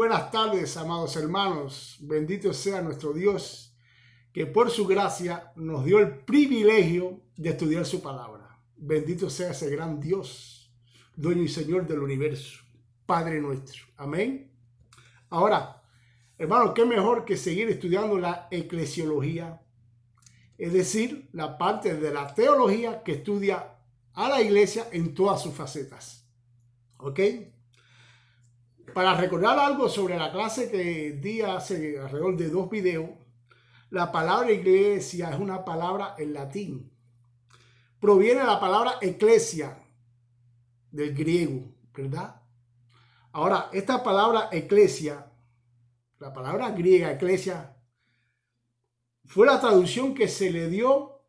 buenas tardes, amados hermanos. Bendito sea nuestro Dios, que por su gracia nos dio el privilegio de estudiar su palabra. Bendito sea ese gran Dios, dueño y Señor del universo, Padre nuestro. Amén. Ahora, hermanos, qué mejor que seguir estudiando la eclesiología, es decir, la parte de la teología que estudia a la iglesia en todas sus facetas. ¿Ok? Para recordar algo sobre la clase que di hace alrededor de 2 videos, la palabra iglesia es una palabra en latín. Proviene de la palabra eclesia, del griego, ¿verdad? Ahora, esta palabra eclesia, la palabra griega eclesia, fue la traducción que se le dio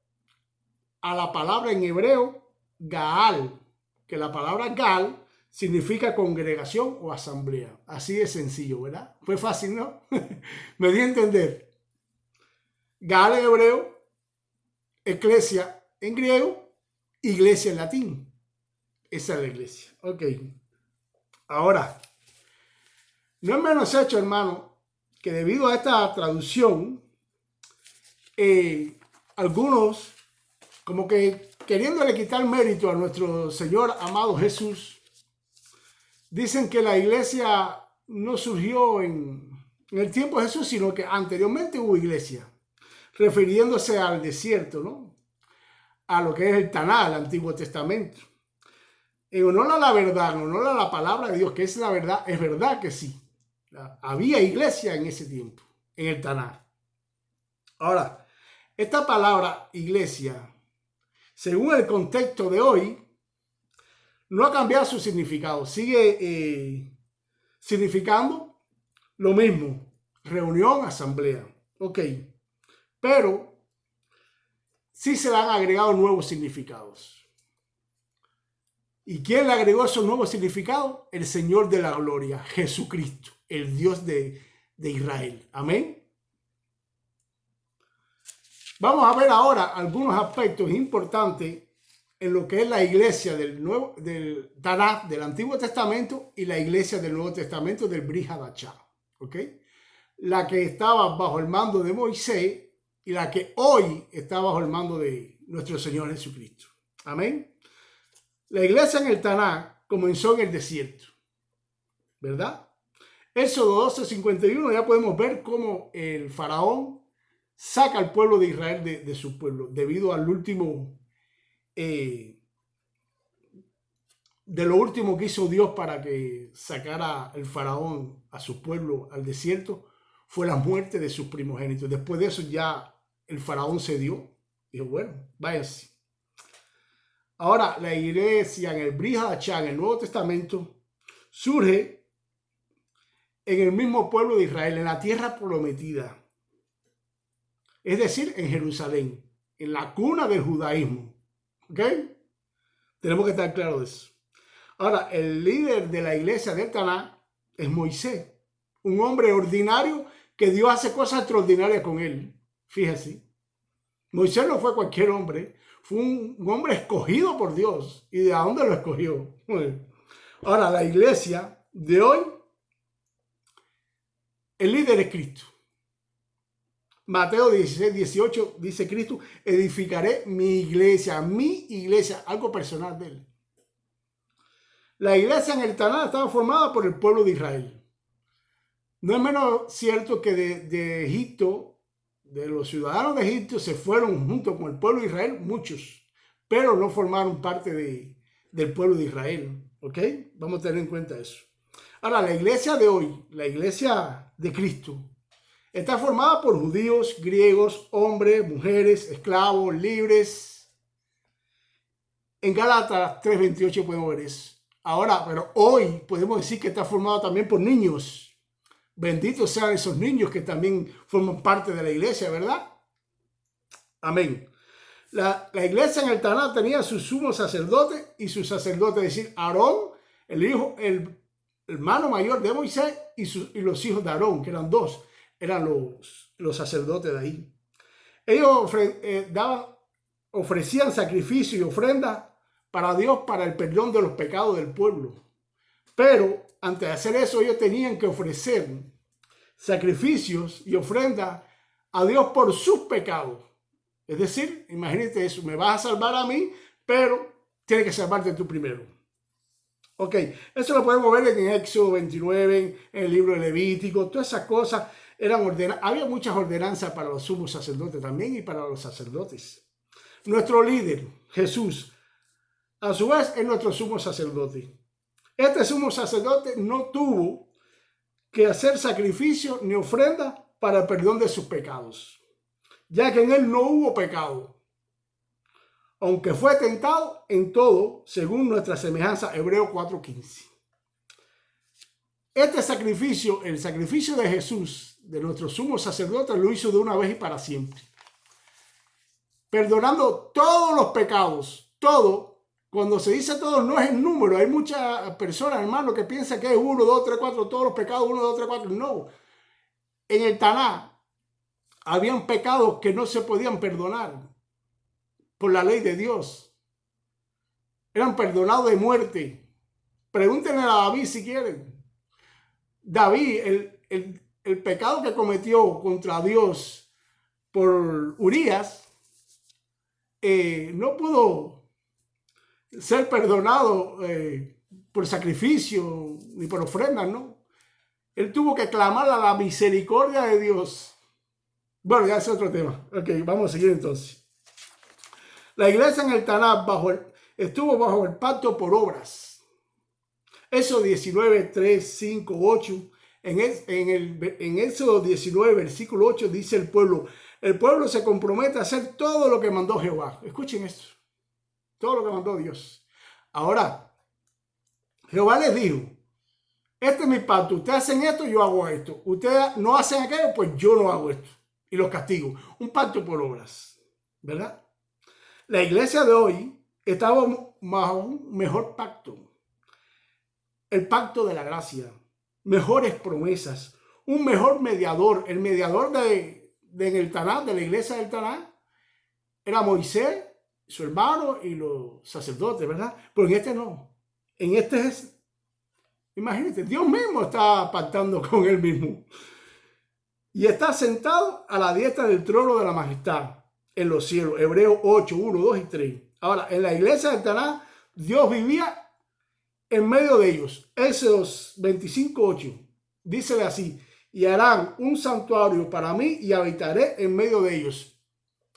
a la palabra en hebreo Gaal, que la palabra Gaal significa congregación o asamblea. Así de sencillo, ¿verdad? Fue fácil, ¿no? Me di a entender. Gaal en hebreo, eclesia en griego, iglesia en latín. Esa es la iglesia. Ok. Ahora, no es menos hecho, hermano, que debido a esta traducción, algunos, como que queriéndole quitar mérito a nuestro Señor amado Jesús, dicen que la iglesia no surgió en el tiempo de Jesús, sino que anteriormente hubo iglesia, refiriéndose al desierto, ¿no? A lo que es el Taná, el Antiguo Testamento. En honor a la verdad, en honor a la palabra de Dios, que es la verdad, es verdad que sí. Había iglesia en ese tiempo, en el Taná. Ahora, esta palabra iglesia, según el contexto de hoy, no ha cambiado su significado. Sigue significando lo mismo. Reunión, asamblea. Ok. Pero sí se le han agregado nuevos significados. ¿Y quién le agregó esos nuevos significados? El Señor de la gloria, Jesucristo, el Dios de Israel. Amén. Vamos a ver ahora algunos aspectos importantes en lo que es la iglesia del Tanakh, del Antiguo Testamento, y la iglesia del Nuevo Testamento, del Brit Hadashah, ¿ok? La que estaba bajo el mando de Moisés y la que hoy está bajo el mando de nuestro Señor Jesucristo. Amén. La iglesia en el Tanakh comenzó en el desierto, ¿verdad? Éxodo 12:51, ya podemos ver cómo el faraón saca al pueblo de Israel de su pueblo, debido al último, de lo último que hizo Dios para que sacara el faraón a su pueblo al desierto, fue la muerte de sus primogénitos. Después de eso ya el faraón cedió, dijo, bueno, váyanse. Ahora, la iglesia en el Brit Hadashah, en el Nuevo Testamento, surge en el mismo pueblo de Israel, en la tierra prometida. Es decir, en Jerusalén, en la cuna del judaísmo. ¿Ok? Tenemos que estar claros de eso. Ahora, el líder de la iglesia del Tanakh es Moisés, un hombre ordinario que Dios hace cosas extraordinarias con él. Fíjese. Moisés no fue cualquier hombre, fue un hombre escogido por Dios. ¿Y de dónde lo escogió? Ahora, la iglesia de hoy, el líder es Cristo. Mateo 16:18 dice Cristo, edificaré mi iglesia, algo personal de él. La iglesia en el Tanakh estaba formada por el pueblo de Israel. No es menos cierto que de Egipto, de los ciudadanos de Egipto, se fueron junto con el pueblo de Israel, muchos, pero no formaron parte del pueblo de Israel. ¿Ok? Vamos a tener en cuenta eso. Ahora, la iglesia de hoy, la iglesia de Cristo, está formada por judíos, griegos, hombres, mujeres, esclavos, libres. En Gálatas 3:28 podemos ver eso. Ahora, pero hoy podemos decir que está formado también por niños. Benditos sean esos niños que también forman parte de la iglesia, ¿verdad? Amén. La iglesia en el Tanakh tenía su sumo sacerdote y su sacerdote, es decir, Aarón, el hermano mayor de Moisés, y los hijos de Aarón, que eran 2. Eran los sacerdotes de ahí. Ellos ofrecían sacrificio y ofrenda para Dios, para el perdón de los pecados del pueblo. Pero antes de hacer eso, ellos tenían que ofrecer sacrificios y ofrendas a Dios por sus pecados. Es decir, imagínate eso, me vas a salvar a mí, pero tienes que salvarte tú primero. Ok, eso lo podemos ver en Éxodo 29, en el libro de Levítico, todas esas cosas eran ordenadas. Había muchas ordenanzas para los sumos sacerdotes también y para los sacerdotes. Nuestro líder, Jesús, a su vez es nuestro sumo sacerdote. Este sumo sacerdote no tuvo que hacer sacrificio ni ofrenda para el perdón de sus pecados, ya que en él no hubo pecado, aunque fue tentado en todo según nuestra semejanza. Hebreos 4:15. Este sacrificio, el sacrificio de Jesús, de nuestro sumo sacerdote, lo hizo de una vez y para siempre, perdonando todos los pecados. Todo, cuando se dice todo, no es el número. Hay muchas personas, hermano, que piensan que es 1, 2, 3, 4, todos los pecados, 1, 2, 3, 4. No. En el Taná habían pecados que no se podían perdonar por la ley de Dios. Eran perdonados de muerte. Pregúntenle a David si quieren. David, el pecado que cometió contra Dios por Urías, no pudo ser perdonado por sacrificio ni por ofrendas, ¿no? Él tuvo que clamar a la misericordia de Dios. Bueno, ya es otro tema. Ok, vamos a seguir entonces. La iglesia en el Taná estuvo bajo el pacto por obras. Éxodo 19, 3, 5, 8. En Éxodo 19, versículo 8 dice el pueblo se compromete a hacer todo lo que mandó Jehová. Escuchen esto. Todo lo que mandó Dios. Ahora, Jehová les dijo, este es mi pacto, ustedes hacen esto, yo hago esto. Ustedes no hacen aquello, pues yo no hago esto. Y los castigo. Un pacto por obras, ¿verdad? La iglesia de hoy estaba bajo un mejor pacto. El pacto de la gracia. Mejores promesas. Un mejor mediador. El mediador en el Taná, de la iglesia del Taná, era Moisés, su hermano y los sacerdotes, ¿verdad? Pero en este no. En este es, imagínate, Dios mismo está pactando con él mismo. Y está sentado a la diestra del trono de la majestad en los cielos. Hebreos 8, 1, 2 y 3. Ahora, en la iglesia del Taná, Dios vivía en medio de ellos. Éxodo 25, 8. Dícele así, y harán un santuario para mí y habitaré en medio de ellos.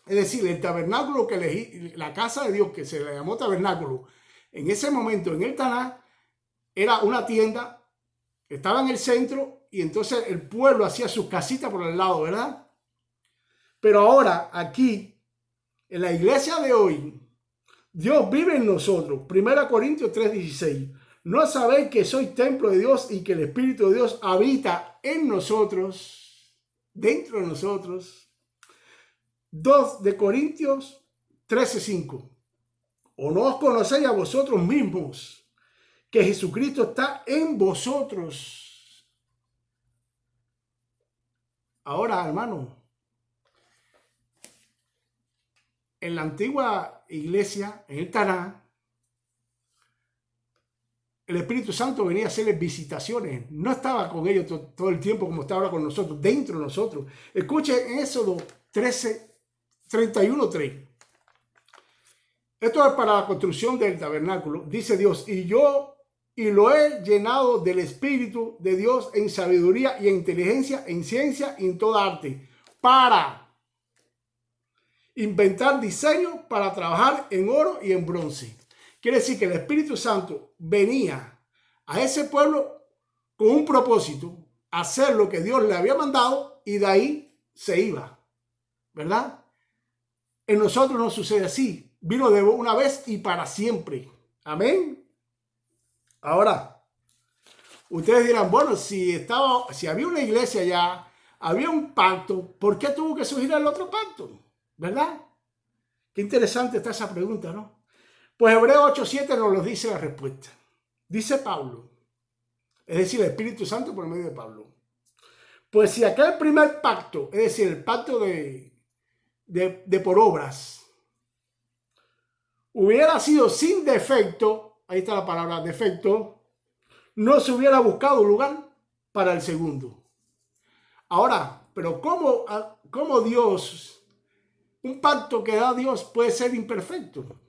Es decir, el tabernáculo que elegí, la casa de Dios que se le llamó tabernáculo, en ese momento en el Taná, era una tienda, estaba en el centro y entonces el pueblo hacía sus casitas por el lado, ¿verdad? Pero ahora aquí, en la iglesia de hoy, Dios vive en nosotros. 1 Corintios 3:16. ¿No sabéis que soy templo de Dios y que el Espíritu de Dios habita en nosotros, dentro de nosotros? 2 Corintios 13:5. ¿O no os conocéis a vosotros mismos que Jesucristo está en vosotros? Ahora, hermano, en la antigua iglesia, en el Taná, el Espíritu Santo venía a hacerles visitaciones. No estaba con ellos todo el tiempo como está ahora con nosotros, dentro de nosotros. Escuchen en Éxodo 31:3. Esto es para la construcción del tabernáculo. Dice Dios, y lo he llenado del Espíritu de Dios en sabiduría y en inteligencia, en ciencia y en toda arte, para inventar diseños, para trabajar en oro y en bronce. Quiere decir que el Espíritu Santo venía a ese pueblo con un propósito, hacer lo que Dios le había mandado y de ahí se iba, ¿verdad? En nosotros no sucede así. Vino de una vez y para siempre. Amén. Ahora, ustedes dirán, bueno, si había una iglesia ya, había un pacto, ¿por qué tuvo que surgir el otro pacto? ¿Verdad? Qué interesante está esa pregunta, ¿no? Pues Hebreos 8:7 nos lo dice la respuesta. Dice Pablo, es decir, el Espíritu Santo por medio de Pablo. Pues si aquel primer pacto, es decir, el pacto de por obras, hubiera sido sin defecto, ahí está la palabra defecto, no se hubiera buscado lugar para el segundo. Ahora, pero ¿cómo Dios, un pacto que da Dios puede ser imperfecto?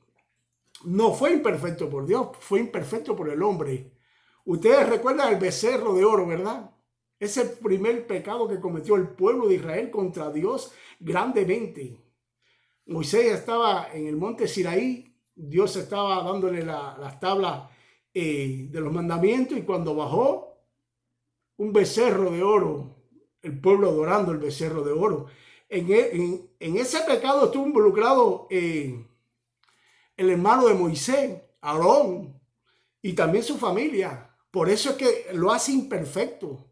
No fue imperfecto por Dios, fue imperfecto por el hombre. Ustedes recuerdan el becerro de oro, ¿verdad? Ese primer pecado que cometió el pueblo de Israel contra Dios grandemente. Moisés estaba en el monte Sinaí, Dios estaba dándole las tablas de los mandamientos, y cuando bajó un becerro de oro, el pueblo adorando el becerro de oro. En ese pecado estuvo involucrado el hermano de Moisés, Aarón, y también su familia. Por eso es que lo hace imperfecto,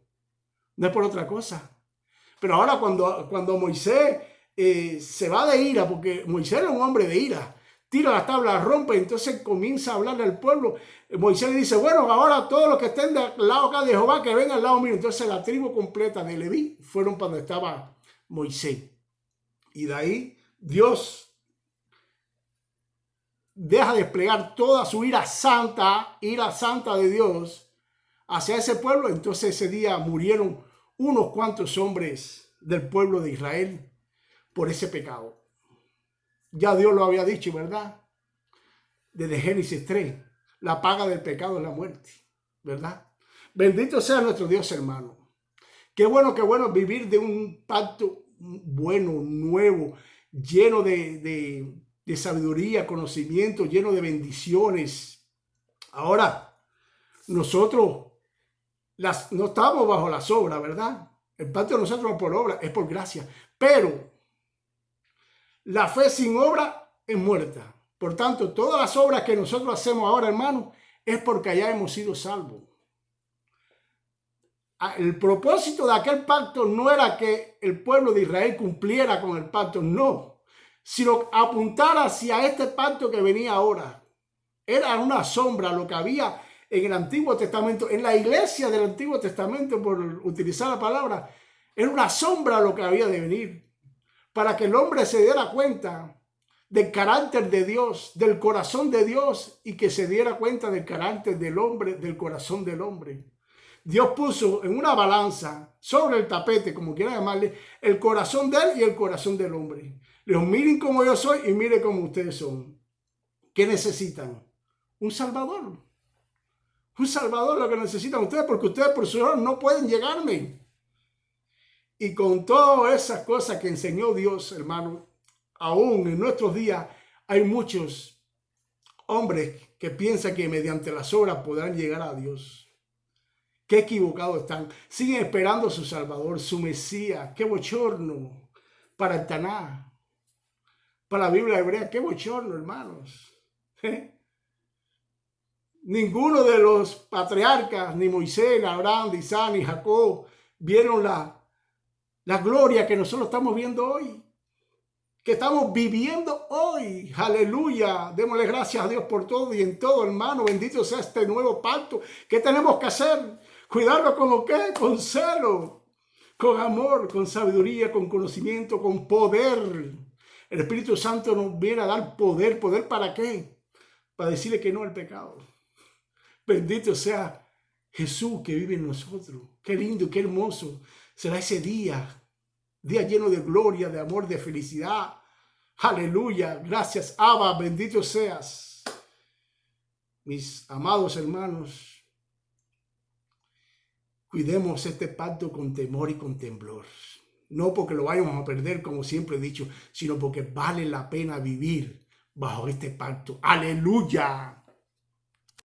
no es por otra cosa. Pero ahora cuando Moisés se va de ira, porque Moisés era un hombre de ira, tira las tablas, rompe, entonces comienza a hablarle al pueblo. Moisés le dice, bueno, ahora todos los que estén del lado acá de Jehová, que vengan al lado mío. Entonces la tribu completa de Leví fueron para donde estaba Moisés. Y de ahí Dios deja desplegar toda su ira santa de Dios hacia ese pueblo. Entonces ese día murieron unos cuantos hombres del pueblo de Israel por ese pecado. Ya Dios lo había dicho, ¿verdad? Desde Génesis 3, la paga del pecado es la muerte, ¿verdad? Bendito sea nuestro Dios, hermano. Qué bueno vivir de un pacto bueno, nuevo, lleno de sabiduría, conocimiento, lleno de bendiciones. Ahora, nosotros no estamos bajo las obras, ¿verdad? El pacto de nosotros no es por obra, es por gracia. Pero la fe sin obra es muerta. Por tanto, todas las obras que nosotros hacemos ahora, hermano, es porque ya hemos sido salvos. El propósito de aquel pacto no era que el pueblo de Israel cumpliera con el pacto, no, sino apuntar hacia este pacto que venía ahora. Era una sombra lo que había en el Antiguo Testamento, en la iglesia del Antiguo Testamento, por utilizar la palabra, era una sombra lo que había de venir, para que el hombre se diera cuenta del carácter de Dios, del corazón de Dios, y que se diera cuenta del carácter del hombre, del corazón del hombre. Dios puso en una balanza, sobre el tapete, como quiera llamarle, el corazón de él y el corazón del hombre. Les dijo, miren cómo yo soy y miren cómo ustedes son. ¿Qué necesitan? Un Salvador. Un Salvador lo que necesitan ustedes, porque ustedes por su honor no pueden llegarme. Y con todas esas cosas que enseñó Dios, hermano, aún en nuestros días hay muchos hombres que piensan que mediante las obras podrán llegar a Dios. Qué equivocados están. Siguen esperando a su Salvador, su Mesías. Qué bochorno para el Taná, para la Biblia hebrea. Qué bochorno, hermanos. Ninguno de los patriarcas, ni Moisés, ni Abraham, ni Isaac, ni Jacob, vieron la gloria que nosotros estamos viendo hoy, que estamos viviendo hoy. Aleluya. Démosle gracias a Dios por todo y en todo, hermano. Bendito sea este nuevo pacto. ¿Qué tenemos que hacer? Cuidarlo como qué, con celo, con amor, con sabiduría, con conocimiento, con poder. El Espíritu Santo nos viene a dar poder. ¿Poder para qué? Para decirle que no al pecado. Bendito sea Jesús que vive en nosotros. Qué lindo, qué hermoso será ese día lleno de gloria, de amor, de felicidad. Aleluya. Gracias, Abba. Bendito seas. Mis amados hermanos, cuidemos este pacto con temor y con temblor. No porque lo vayamos a perder, como siempre he dicho, sino porque vale la pena vivir bajo este pacto. Aleluya.